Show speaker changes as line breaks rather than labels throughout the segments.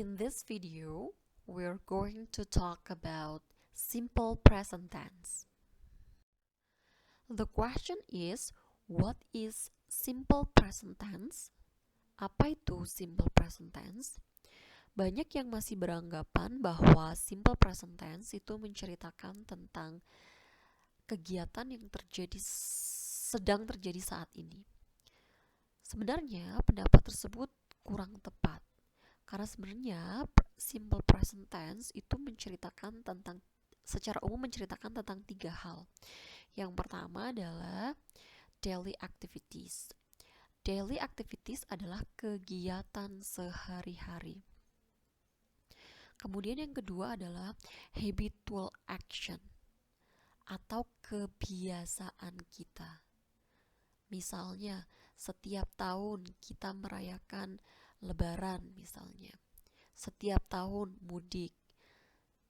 In this video, we're going to talk about simple present tense. The question is, what is simple present tense? Apa itu simple present tense? Banyak yang masih beranggapan bahwa simple present tense itu menceritakan tentang kegiatan yang sedang terjadi saat ini. Sebenarnya pendapat tersebut kurang tepat. Karena sebenarnya simple present tense itu secara umum menceritakan tentang 3 hal. Yang pertama adalah daily activities. Daily activities adalah kegiatan sehari-hari. Kemudian yang kedua adalah habitual action atau kebiasaan kita. Misalnya, setiap tahun kita merayakan Lebaran misalnya. Setiap tahun mudik.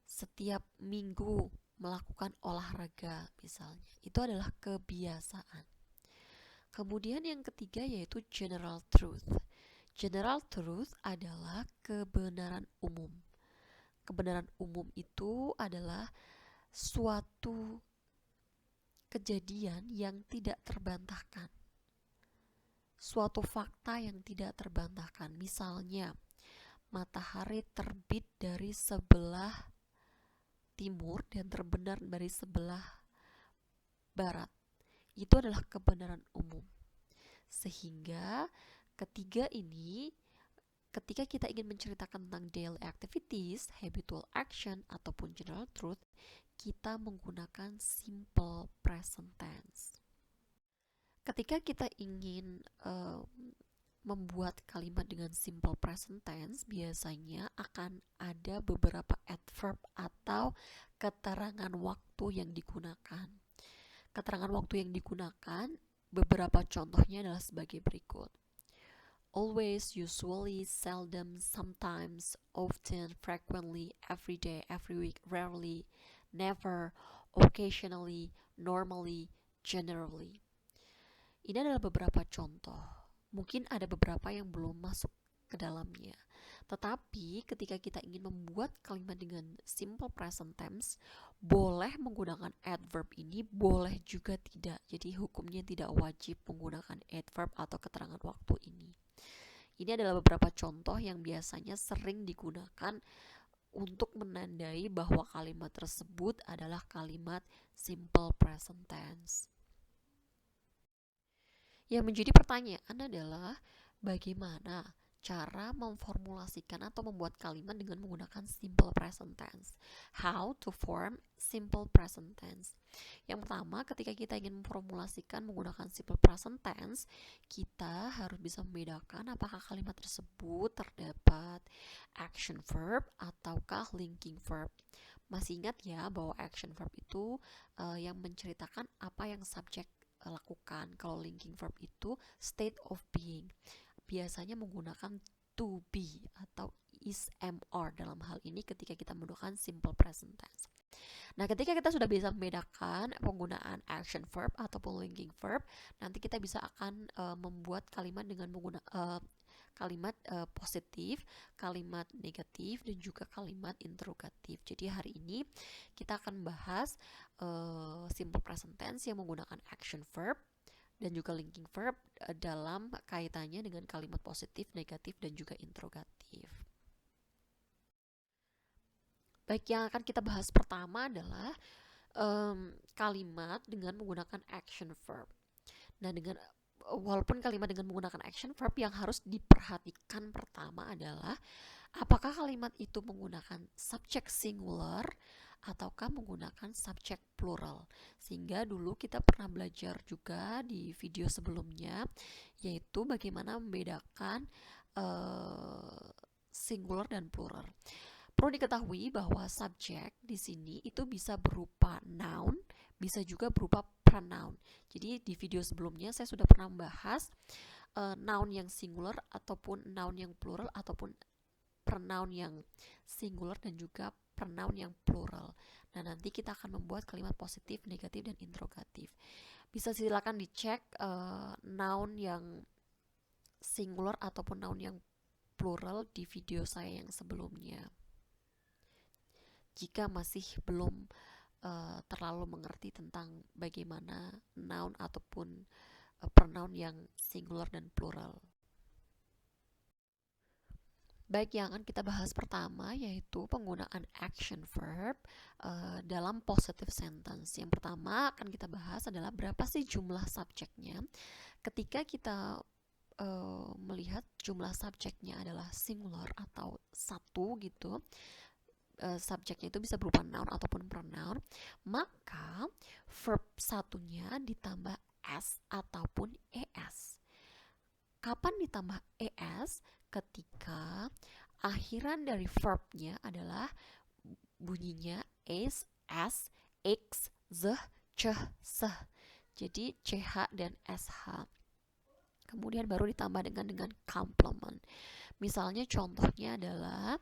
Setiap minggu melakukan olahraga misalnya. Itu adalah kebiasaan. Kemudian yang ketiga yaitu general truth. General truth adalah kebenaran umum. Kebenaran umum itu adalah suatu kejadian yang tidak terbantahkan. Suatu fakta yang tidak terbantahkan. Misalnya, matahari terbit dari sebelah timur dan terbenam dari sebelah barat. Itu adalah kebenaran umum. Sehingga ketiga ini, ketika kita ingin menceritakan tentang daily activities, habitual action, ataupun general truth, kita menggunakan simple present tense. Ketika kita ingin membuat kalimat dengan simple present tense, biasanya akan ada beberapa adverb atau keterangan waktu yang digunakan. Keterangan waktu yang digunakan, beberapa contohnya adalah sebagai berikut. Always, usually, seldom, sometimes, often, frequently, every day, every week, rarely, never, occasionally, normally, generally. Ini adalah beberapa contoh. Mungkin ada beberapa yang belum masuk ke dalamnya. Tetapi ketika kita ingin membuat kalimat dengan simple present tense, boleh menggunakan adverb ini, boleh juga tidak. Jadi hukumnya tidak wajib menggunakan adverb atau keterangan waktu ini. Ini adalah beberapa contoh yang biasanya sering digunakan untuk menandai bahwa kalimat tersebut adalah kalimat simple present tense. Yang menjadi pertanyaan adalah bagaimana cara memformulasikan atau membuat kalimat dengan menggunakan simple present tense. How to form simple present tense. Yang pertama, ketika kita ingin memformulasikan menggunakan simple present tense, kita harus bisa membedakan apakah kalimat tersebut terdapat action verb ataukah linking verb. Masih ingat ya bahwa action verb itu yang menceritakan apa yang subjek lakukan. Kalau linking verb itu state of being, biasanya menggunakan to be atau is, am, are dalam hal ini ketika kita menggunakan simple present tense. Nah, ketika kita sudah bisa membedakan penggunaan action verb ataupun linking verb, nanti kita bisa akan membuat kalimat dengan menggunakan kalimat positif, kalimat negatif, dan juga kalimat interrogatif. Jadi hari ini kita akan bahas simple present tense yang menggunakan action verb dan juga linking verb dalam kaitannya dengan kalimat positif, negatif, dan juga interrogatif. Baik, yang akan kita bahas pertama adalah kalimat dengan menggunakan action verb. Nah, walaupun kalimat dengan menggunakan action verb, yang harus diperhatikan pertama adalah apakah kalimat itu menggunakan subjek singular ataukah menggunakan subjek plural. Sehingga dulu kita pernah belajar juga di video sebelumnya, yaitu bagaimana membedakan singular dan plural. Perlu diketahui bahwa subjek di sini itu bisa berupa noun, bisa juga berupa pronoun. Jadi di video sebelumnya saya sudah pernah membahas noun yang singular ataupun noun yang plural ataupun pronoun yang singular dan juga pronoun yang plural. Nah, nanti kita akan membuat kalimat positif, negatif, dan interrogatif. Bisa silakan dicek noun yang singular ataupun noun yang plural di video saya yang sebelumnya. Jika masih belum terlalu mengerti tentang bagaimana noun ataupun pronoun yang singular dan plural. Baik, yang akan kita bahas pertama yaitu penggunaan action verb dalam positive sentence. Yang pertama akan kita bahas adalah berapa sih jumlah subjeknya. Ketika kita melihat jumlah subjeknya adalah singular atau satu gitu, subjeknya itu bisa berupa noun ataupun pronoun, maka verb satunya ditambah s ataupun es. Kapan ditambah es? Ketika akhiran dari verbnya adalah bunyinya is, s, x, z, ch, se. Jadi ch dan sh. Kemudian baru ditambah dengan complement. Misalnya contohnya adalah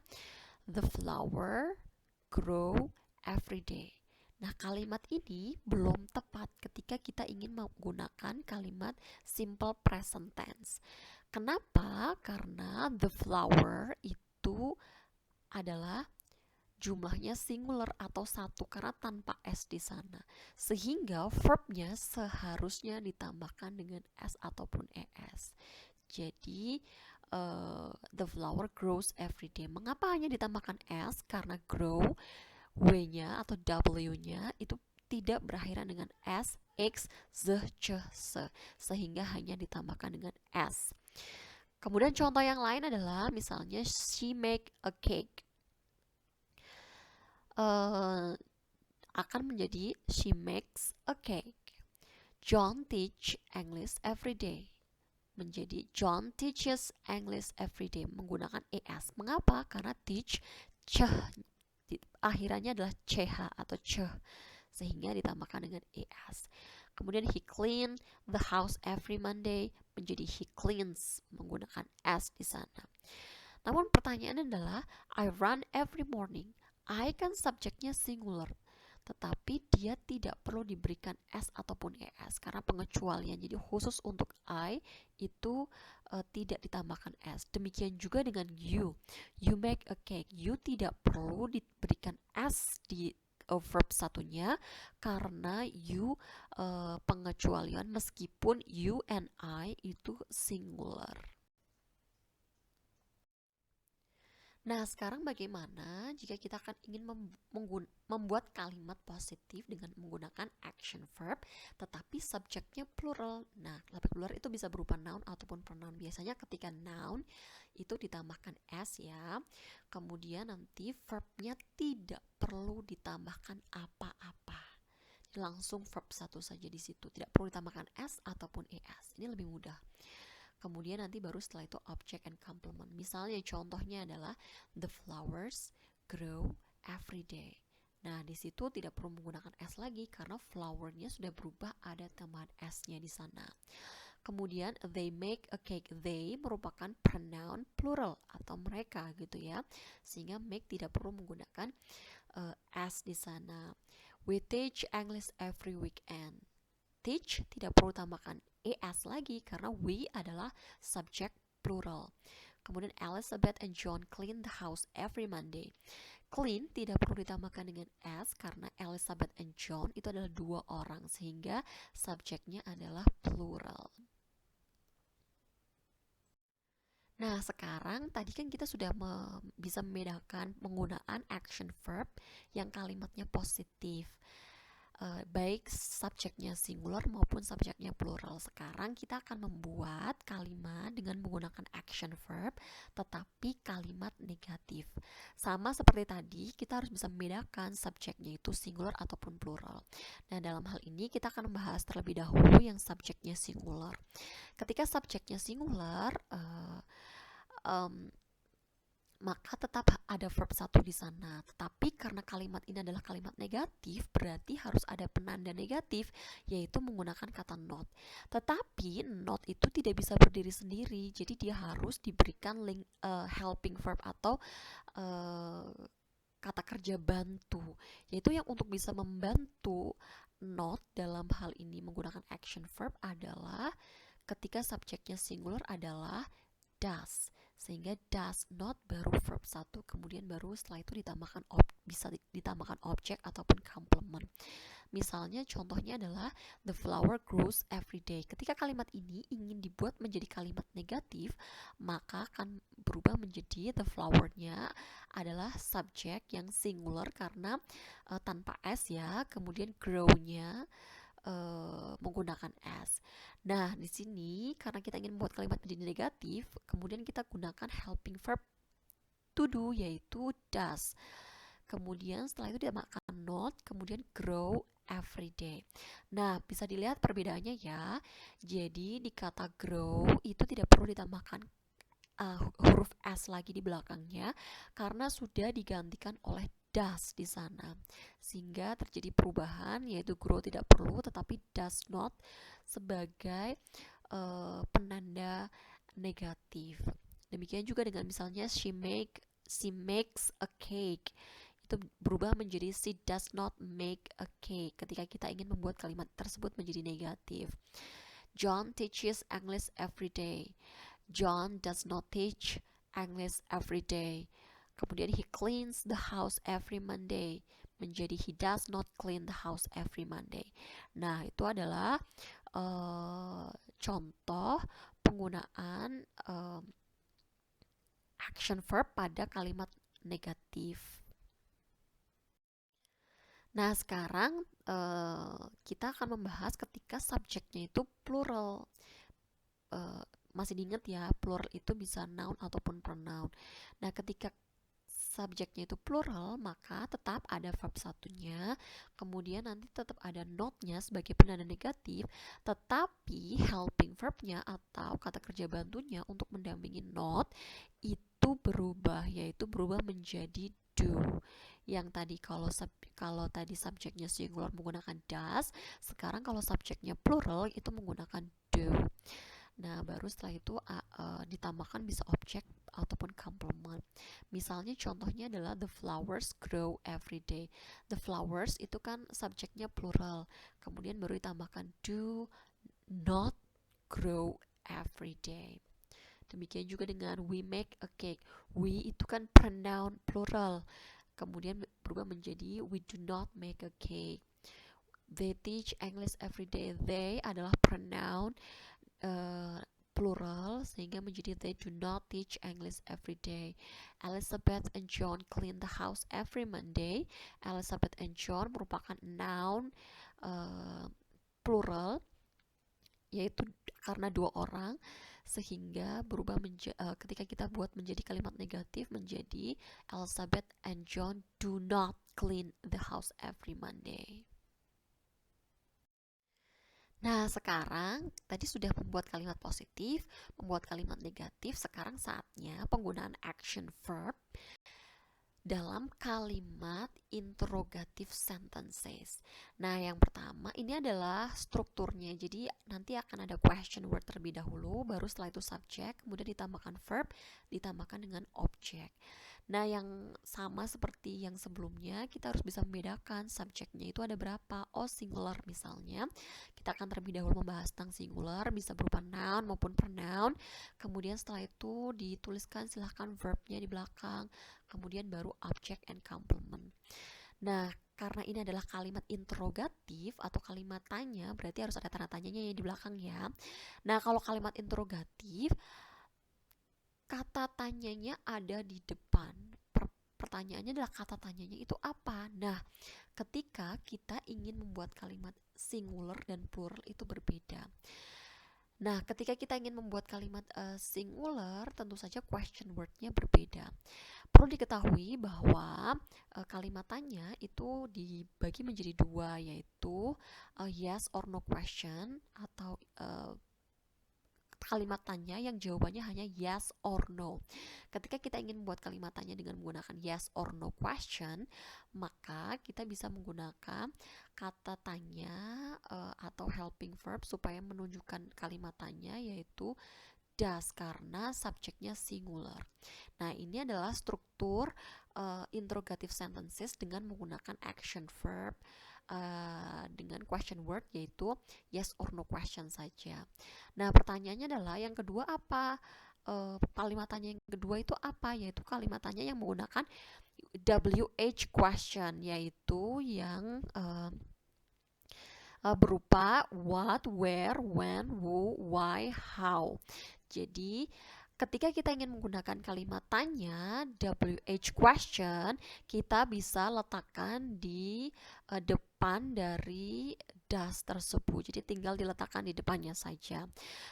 the flower grow every day. Nah, kalimat ini belum tepat ketika kita ingin menggunakan kalimat simple present tense. Kenapa? Karena the flower itu adalah jumlahnya singular atau satu karena tanpa s di sana. Sehingga verbnya seharusnya ditambahkan dengan s ataupun es. Jadi the flower grows every day. Mengapa hanya ditambahkan s? Karena grow w-nya atau w-nya itu tidak berakhiran dengan s, x, z, ch, se, sehingga hanya ditambahkan dengan s. Kemudian contoh yang lain adalah misalnya she make a cake. Akan menjadi she makes a cake. John teach English every day. Menjadi John teaches English every day menggunakan es. Mengapa? Karena teach akhirannya adalah ch atau ch, sehingga ditambahkan dengan es. Kemudian he clean the house every Monday, menjadi he cleans menggunakan s di sana. Namun pertanyaannya adalah I run every morning. I kan subjeknya singular, tetapi dia tidak perlu diberikan s ataupun es karena pengecualian. Jadi khusus untuk I itu tidak ditambahkan s. Demikian juga dengan you. You make a cake. You tidak perlu diberikan s di verb satunya karena you pengecualian meskipun you and I itu singular. Nah, sekarang bagaimana jika kita akan ingin membuat kalimat positif dengan menggunakan action verb tetapi subjeknya plural? Nah, kalimat plural itu bisa berupa noun ataupun pronoun. Biasanya ketika noun itu ditambahkan s ya. Kemudian nanti verbnya tidak perlu ditambahkan apa-apa. Langsung verb satu saja di situ. Tidak perlu ditambahkan s ataupun es. Ini lebih mudah. Kemudian nanti baru setelah itu object and complement. Misalnya contohnya adalah the flowers grow every day. Nah, di situ tidak perlu menggunakan s lagi karena flowernya sudah berubah, ada tambahan s-nya di sana. Kemudian they make a cake. They merupakan pronoun plural atau mereka gitu ya. Sehingga make tidak perlu menggunakan s di sana. We teach English every weekend. Teach tidak perlu tambahkan es lagi karena we adalah subjek plural. Kemudian Elizabeth and John clean the house every Monday. Clean tidak perlu ditambahkan dengan s karena Elizabeth and John itu adalah dua orang sehingga subjeknya adalah plural. Nah, sekarang tadi kan kita sudah bisa membedakan penggunaan action verb yang kalimatnya positif. Baik subjeknya singular maupun subjeknya plural. Sekarang kita akan membuat kalimat dengan menggunakan action verb tetapi kalimat negatif. Sama seperti tadi, kita harus bisa membedakan subjeknya itu singular ataupun plural. Nah, dalam hal ini kita akan membahas terlebih dahulu yang subjeknya singular. Ketika subjeknya singular, maka tetap ada verb satu di sana. Tetapi karena kalimat ini adalah kalimat negatif, berarti harus ada penanda negatif, yaitu menggunakan kata not. Tetapi not itu tidak bisa berdiri sendiri, jadi dia harus diberikan helping verb atau kata kerja bantu, yaitu yang untuk bisa membantu not dalam hal ini menggunakan action verb adalah ketika subjeknya singular adalah does. sehingga does not baru verb 1, kemudian baru setelah itu ditambahkan bisa ditambahkan objek ataupun complement. Misalnya contohnya adalah the flower grows every day. Ketika kalimat ini ingin dibuat menjadi kalimat negatif, maka akan berubah menjadi the flower-nya adalah subjek yang singular karena tanpa s ya, kemudian grow-nya menggunakan s. Nah, di sini karena kita ingin membuat kalimat menjadi negatif, kemudian kita gunakan helping verb to do yaitu does. Kemudian setelah itu ditambahkan not, kemudian grow every day. Nah, bisa dilihat perbedaannya ya. Jadi di kata grow itu tidak perlu ditambahkan huruf s lagi di belakangnya karena sudah digantikan oleh does di sana. Sehingga terjadi perubahan yaitu grow tidak perlu tetapi does not sebagai penanda negatif. Demikian juga dengan misalnya she makes a cake. Itu berubah menjadi she does not make a cake ketika kita ingin membuat kalimat tersebut menjadi negatif. John teaches English every day. John does not teach English every day. Kemudian he cleans the house every Monday. Menjadi he does not clean the house every Monday. Nah, itu adalah contoh penggunaan action verb pada kalimat negatif. Nah, sekarang kita akan membahas ketika subjeknya itu plural. Masih diingat ya, plural itu bisa noun ataupun pronoun. Nah, ketika subjeknya itu plural, maka tetap ada verb satunya, kemudian nanti tetap ada not-nya sebagai penanda negatif, tetapi helping verbnya atau kata kerja bantunya untuk mendampingi not itu berubah, yaitu berubah menjadi do. Yang tadi kalau tadi subjeknya singular menggunakan does, sekarang kalau subjeknya plural itu menggunakan do. Nah, baru setelah itu ditambahkan bisa objek ataupun complement. Misalnya contohnya adalah the flowers grow every day. The flowers itu kan subjeknya plural. Kemudian baru ditambahkan do not grow every day. Demikian juga dengan we make a cake. We itu kan pronoun plural. Kemudian berubah menjadi we do not make a cake. They teach English every day. They adalah pronoun plural sehingga menjadi they do not teach English every day. Elizabeth and John clean the house every Monday. Elizabeth and John merupakan noun plural yaitu karena dua orang sehingga berubah ketika kita buat menjadi kalimat negatif menjadi Elizabeth and John do not clean the house every Monday. Nah, sekarang tadi sudah membuat kalimat positif, membuat kalimat negatif, sekarang saatnya penggunaan action verb dalam kalimat interrogative sentences. Nah, yang pertama ini adalah strukturnya. Jadi nanti akan ada question word terlebih dahulu, baru setelah itu subject, kemudian ditambahkan verb, ditambahkan dengan objek. Nah, yang sama seperti yang sebelumnya, kita harus bisa membedakan subjeknya itu ada berapa. Oh, singular misalnya. Kita akan terlebih dahulu membahas tentang singular, bisa berupa noun maupun pronoun. Kemudian setelah itu dituliskan silahkan verbnya di belakang. Kemudian baru object and complement. Nah, karena ini adalah kalimat interrogatif atau kalimat tanya, berarti harus ada tanda tanyanya di belakang ya. Nah, kalau kalimat interrogatif, kata tanyanya ada di depan. Pertanyaannya adalah kata tanyanya itu apa? Nah, ketika kita ingin membuat kalimat singular dan plural itu berbeda. Nah, ketika kita ingin membuat kalimat singular, tentu saja question word-nya berbeda. Perlu diketahui bahwa kalimat tanya itu dibagi menjadi dua, yaitu yes or no question atau kalimat tanya yang jawabannya hanya yes or no. Ketika kita ingin membuat kalimat tanya dengan menggunakan yes or no question, maka kita bisa menggunakan kata tanya atau helping verb supaya menunjukkan kalimat tanya, yaitu does karena subjeknya singular. Nah, ini adalah struktur interrogative sentences dengan menggunakan action verb dengan question word yaitu yes or no question saja. Nah, pertanyaannya adalah yang kedua apa? kalimat tanya yang kedua itu apa? Yaitu kalimat tanya yang menggunakan WH question, yaitu yang berupa what, where, when, who, why, how. Jadi ketika kita ingin menggunakan kalimat tanya WH question, kita bisa letakkan di depan dari does tersebut. Jadi tinggal diletakkan di depannya saja.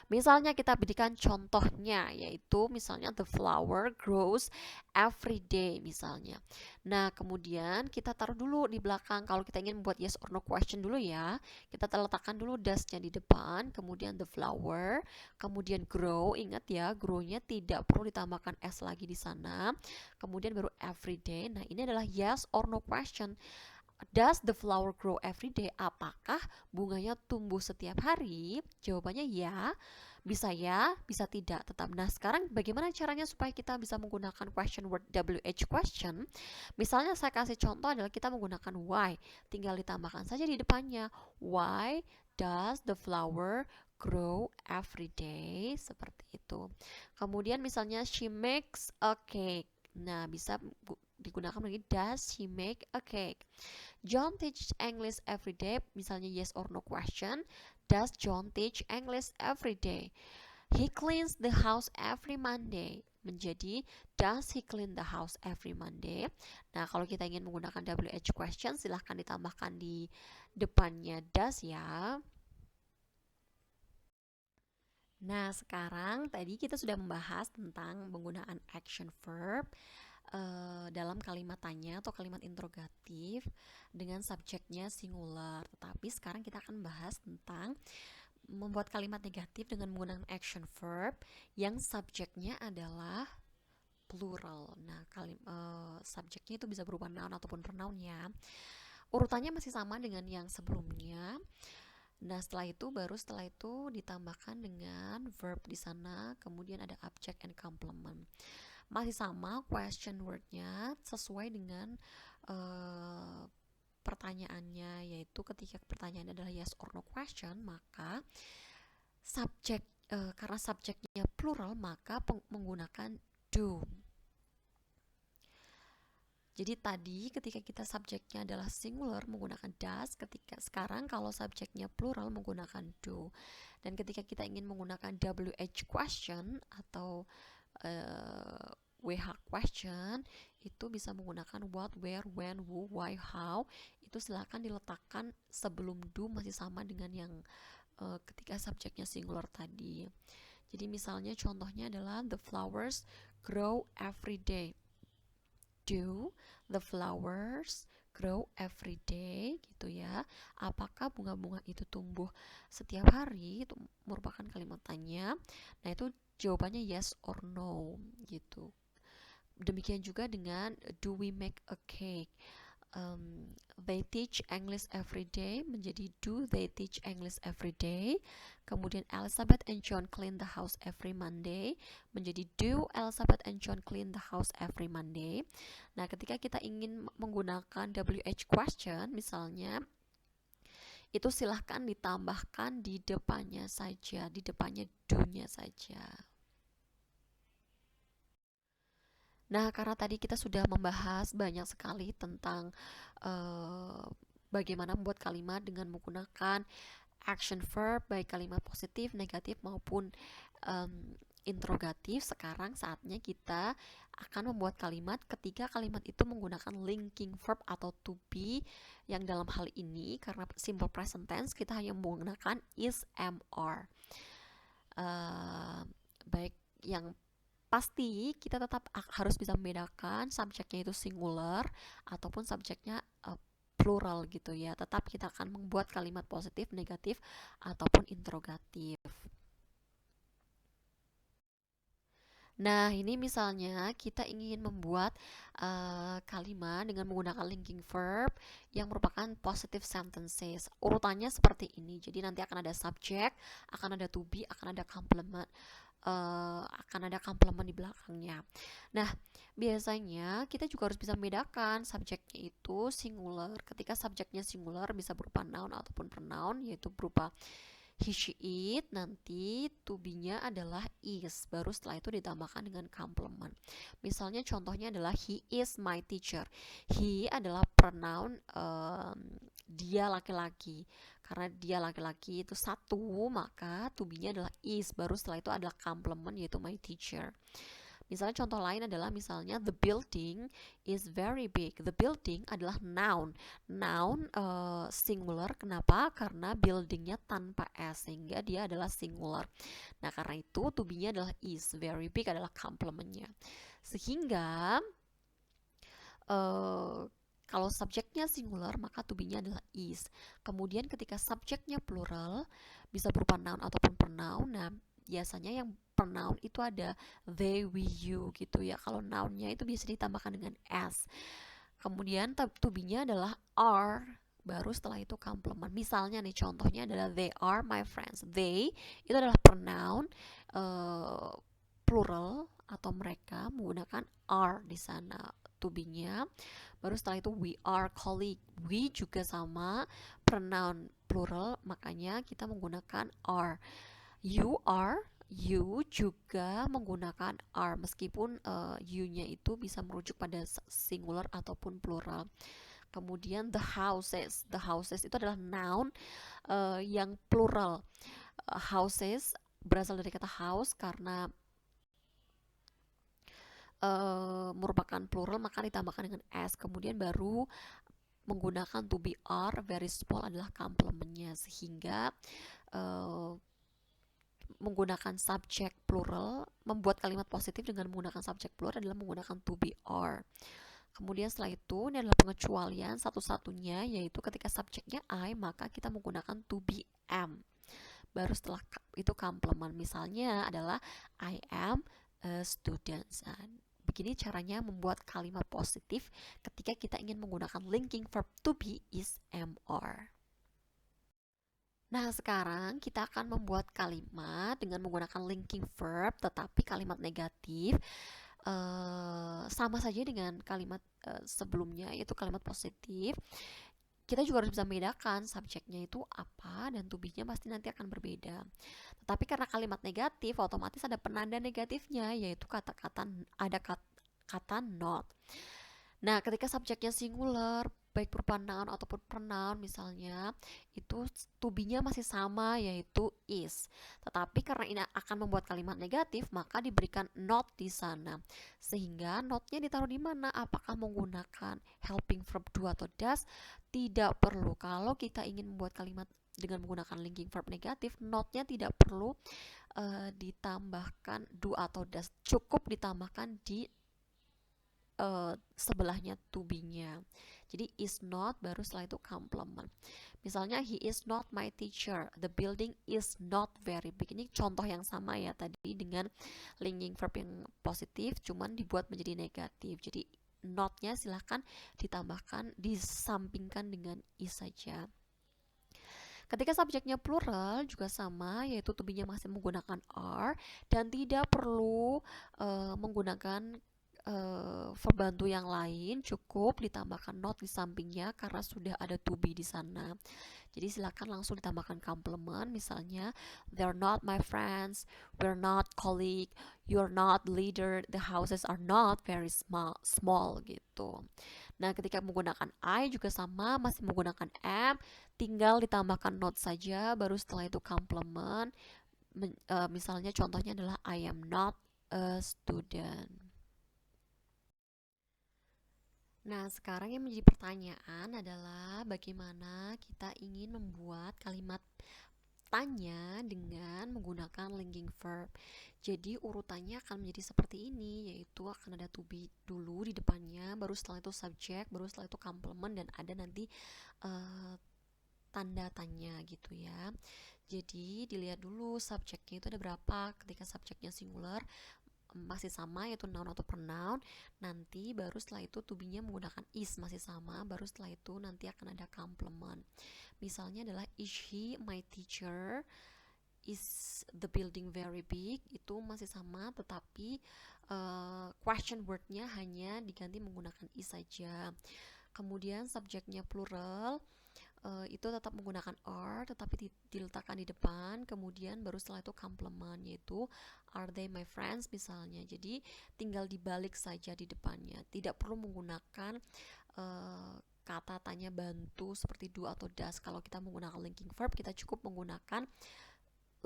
Misalnya kita berikan contohnya, yaitu misalnya the flower grows every day misalnya. Nah, kemudian kita taruh dulu di belakang. Kalau kita ingin membuat yes or no question dulu ya, kita letakkan dulu does-nya di depan, kemudian the flower, kemudian grow. Ingat ya, grow-nya tidak perlu ditambahkan s lagi di sana. Kemudian baru every day. Nah, ini adalah yes or no question. Does the flower grow every day? Apakah bunganya tumbuh setiap hari? Jawabannya ya. Bisa ya, bisa tidak. Tetap. Nah, sekarang bagaimana caranya supaya kita bisa menggunakan question word WH question? Misalnya saya kasih contoh adalah kita menggunakan why. Tinggal ditambahkan saja di depannya. Why does the flower grow every day? Seperti itu. Kemudian misalnya she makes a cake. Nah, bisa digunakan lagi does she make a cake. John teach English every day. Misalnya yes or no question. Does John teach English every day? He cleans the house every Monday. Menjadi does he clean the house every Monday? Nah, kalau kita ingin menggunakan WH question, silahkan ditambahkan di depannya does ya. Nah, sekarang tadi kita sudah membahas tentang penggunaan action verb dalam kalimat tanya atau kalimat interrogatif dengan subjeknya singular. Tetapi sekarang kita akan bahas tentang membuat kalimat negatif dengan menggunakan action verb yang subjeknya adalah plural. Nah, subjeknya itu bisa berupa noun ataupun pronoun ya. Urutannya masih sama dengan yang sebelumnya. Nah, setelah itu ditambahkan dengan verb di sana, kemudian ada object and complement. Masih sama question wordnya sesuai dengan pertanyaannya, yaitu ketika pertanyaannya adalah yes or no question, maka subjek karena subjeknya plural maka menggunakan do. Jadi tadi ketika kita subjeknya adalah singular menggunakan does, ketika sekarang kalau subjeknya plural menggunakan do. Dan ketika kita ingin menggunakan WH question atau WH question, itu bisa menggunakan what, where, when, who, why, how. Itu silakan diletakkan sebelum do, masih sama dengan yang ketika subjeknya singular tadi. Jadi misalnya contohnya adalah the flowers grow every day. Do the flowers grow every day, gitu ya. Apakah bunga-bunga itu tumbuh setiap hari? Itu merupakan kalimat tanya. Nah, itu jawabannya yes or no, gitu. Demikian juga dengan do we make a cake? They teach English every day menjadi do they teach English every day. Kemudian Elizabeth and John clean the house every Monday menjadi do Elizabeth and John clean the house every Monday. Nah, ketika kita ingin menggunakan WH question misalnya, itu silahkan ditambahkan di depannya saja, di depannya do-nya saja. Nah, karena tadi kita sudah membahas banyak sekali tentang bagaimana membuat kalimat dengan menggunakan action verb, baik kalimat positif, negatif, maupun interrogatif. Sekarang saatnya kita akan membuat kalimat ketika kalimat itu menggunakan linking verb atau to be, yang dalam hal ini karena simple present tense kita hanya menggunakan is, am, are. Baik, yang pasti kita tetap harus bisa membedakan subjeknya itu singular ataupun subjeknya plural gitu ya. Tetap kita akan membuat kalimat positif, negatif, ataupun interrogatif. Nah, ini misalnya kita ingin membuat kalimat dengan menggunakan linking verb yang merupakan positive sentences. Urutannya seperti ini. Jadi nanti akan ada subject, akan ada to be, akan ada complement. Di belakangnya. Nah, biasanya kita juga harus bisa membedakan subjeknya itu singular. Ketika subjeknya singular bisa berupa noun ataupun pronoun, yaitu berupa he, she, it, nanti to be-nya adalah is, baru setelah itu ditambahkan dengan complement. Misalnya contohnya adalah he is my teacher. He adalah pronoun dia laki-laki. Karena dia laki-laki itu satu, maka to be-nya adalah is, baru setelah itu adalah complement yaitu my teacher. Misalnya contoh lain adalah misalnya the building is very big. The building adalah noun. Noun singular. Kenapa? Karena buildingnya tanpa s sehingga dia adalah singular. Nah karena itu to be-nya adalah is. Very big adalah complementnya. Sehingga kalau subjeknya singular maka to be-nya adalah is. Kemudian ketika subjeknya plural bisa berupa noun ataupun pronoun. Nah biasanya yang pronoun itu ada they, we, you gitu ya. Kalau nounnya itu bisa ditambahkan dengan s. Kemudian to be-nya adalah are, baru setelah itu complement. Misalnya nih contohnya adalah they are my friends. They itu adalah pronoun plural atau mereka menggunakan are di sana to be-nya. Baru setelah itu we are colleague. We juga sama pronoun plural, makanya kita menggunakan are. You are, you juga menggunakan are meskipun you-nya itu bisa merujuk pada singular ataupun plural. Kemudian the houses itu adalah noun yang plural. Houses berasal dari kata house karena merupakan plural maka ditambahkan dengan s. Kemudian baru menggunakan to be are, very small adalah complementnya, sehingga menggunakan subjek plural, membuat kalimat positif dengan menggunakan subjek plural adalah menggunakan to be are. Kemudian setelah itu ini adalah pengecualian satu-satunya, yaitu ketika subjeknya I maka kita menggunakan to be am. Baru setelah itu complement. Misalnya adalah I am a student. Begini caranya membuat kalimat positif ketika kita ingin menggunakan linking verb to be, is, am, are. Nah, sekarang kita akan membuat kalimat dengan menggunakan linking verb, tetapi kalimat negatif sama saja dengan kalimat sebelumnya, yaitu kalimat positif. Kita juga harus bisa membedakan subjeknya itu apa dan to be-nya pasti nanti akan berbeda. Tetapi karena kalimat negatif, otomatis ada penanda negatifnya, yaitu ada kata not. Nah, ketika subjeknya singular, baik berupa noun ataupun pronoun misalnya, itu to be-nya masih sama, yaitu is. Tetapi karena ini akan membuat kalimat negatif, maka diberikan not di sana. Sehingga not-nya ditaruh di mana? Apakah menggunakan helping verb do atau does? Tidak perlu. Kalau kita ingin membuat kalimat dengan menggunakan linking verb negatif, not-nya tidak perlu ditambahkan do atau does. Cukup ditambahkan di sebelahnya to be-nya. Jadi is not, baru setelah itu complement. Misalnya he is not my teacher. The building is not very big. Ini contoh yang sama ya tadi dengan linking verb yang positif, cuman dibuat menjadi negatif. Jadi not-nya silahkan ditambahkan, disampingkan dengan is saja. Ketika subjeknya plural juga sama, yaitu to be-nya masih menggunakan are dan tidak perlu menggunakan pembantu yang lain, cukup ditambahkan not di sampingnya karena sudah ada to be di sana. Jadi silakan langsung ditambahkan complement, misalnya they're not my friends, we're not colleague, you're not leader, the houses are not very small gitu. Nah, ketika menggunakan I juga sama, masih menggunakan am, tinggal ditambahkan not saja, baru setelah itu complement. Misalnya contohnya adalah I am not a student. Nah, sekarang yang menjadi pertanyaan adalah bagaimana kita ingin membuat kalimat tanya dengan menggunakan linking verb. Jadi urutannya akan menjadi seperti ini, yaitu akan ada to be dulu di depannya, baru setelah itu subjek, baru setelah itu complement, dan ada nanti tanda tanya gitu ya. Jadi dilihat dulu subjeknya itu ada berapa. Ketika subjeknya singular masih sama, yaitu noun atau pronoun, nanti baru setelah itu to be-nya menggunakan is, masih sama, baru setelah itu nanti akan ada complement. Misalnya adalah is he my teacher, is the building very big, itu masih sama, tetapi question word-nya hanya diganti menggunakan is saja. Kemudian subjeknya plural, itu tetap menggunakan are tetapi diletakkan di depan, kemudian baru setelah itu complement, yaitu are they my friends misalnya. Jadi tinggal dibalik saja di depannya, tidak perlu menggunakan kata tanya bantu seperti do atau does. Kalau kita menggunakan linking verb, kita cukup menggunakan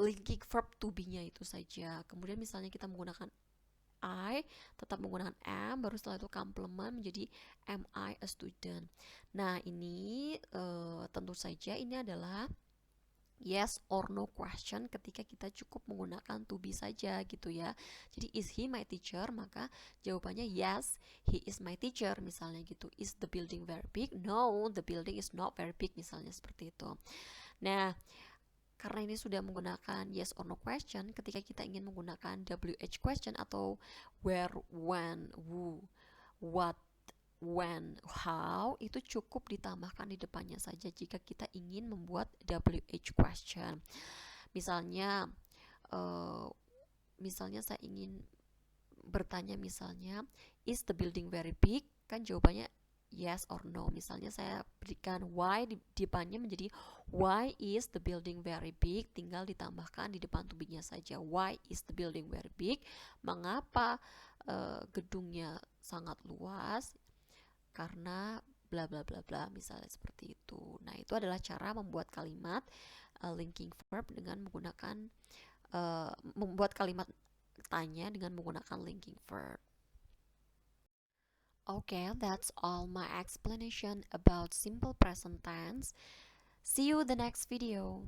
linking verb to be-nya itu saja. Kemudian misalnya kita menggunakan I, tetap menggunakan am, baru setelah itu complement menjadi am I a student. Nah, ini tentu saja ini adalah yes or no question ketika kita cukup menggunakan to be saja gitu ya. Jadi is he my teacher, maka jawabannya yes, he is my teacher misalnya gitu. Is the building very big? No, the building is not very big misalnya seperti itu. Nah, karena ini sudah menggunakan yes or no question, ketika kita ingin menggunakan WH question atau where, when, who, what, when, how, itu cukup ditambahkan di depannya saja jika kita ingin membuat WH question. Misalnya saya ingin bertanya misalnya, is the building very big? Kan jawabannya yes or no. Misalnya saya berikan why di depannya menjadi why is the building very big, tinggal ditambahkan di depan to be-nya saja. Why is the building very big? Mengapa gedungnya sangat luas? Karena bla bla bla bla, misalnya seperti itu. Nah, itu adalah cara membuat kalimat linking verb dengan menggunakan membuat kalimat tanya dengan menggunakan linking verb. Okay, that's all my explanation about simple present tense. See you the next video.